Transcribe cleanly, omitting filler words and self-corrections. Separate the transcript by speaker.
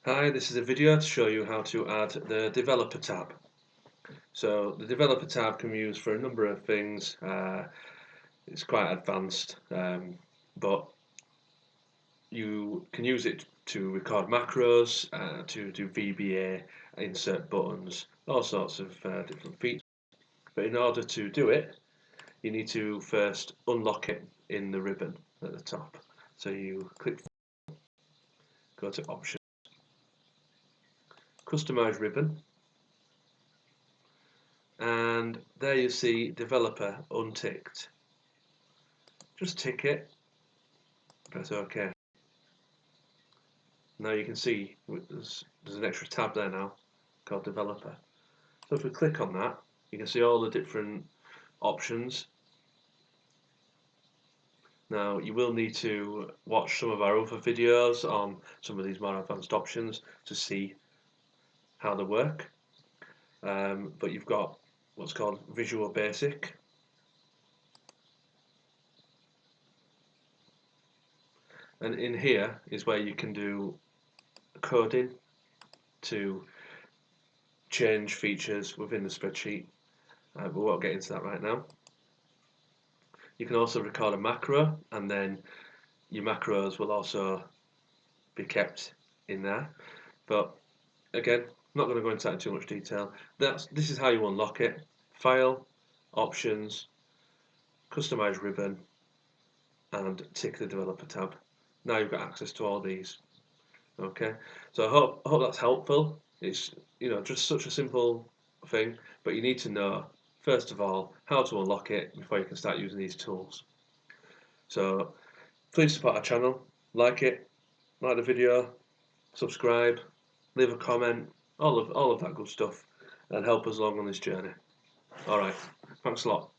Speaker 1: Hi, this is a video to show you how to add the developer tab. So the developer tab can be used for a number of things. It's quite advanced, but you can use it to record macros, to do VBA, insert buttons, all sorts of different features. But in order to do it, you need to first unlock it in the ribbon at the top. So you click, go to Options, Customize Ribbon, and there you see developer unticked. Just tick it, press OK. Now you can see there's an extra tab there now called developer. So if we click on that, you can see all the different options. Now you will need to watch some of our other videos on some of these more advanced options to see how they work. But you've got what's called Visual Basic. And in here is where you can do coding to change features within the spreadsheet, but we won't get into that right now. You can also record a macro, and then your macros will also be kept in there. But again, I'm not going to go into that in too much detail. This is how you unlock it. File, Options, Customize Ribbon, and tick the Developer tab. Now you've got access to all these. Okay, so I hope that's helpful. It's just such a simple thing, but you need to know first of all how to unlock it before you can start using these tools. So please support our channel, like the video, subscribe, leave a comment, all of that good stuff, and help us along on this journey. All right, thanks a lot.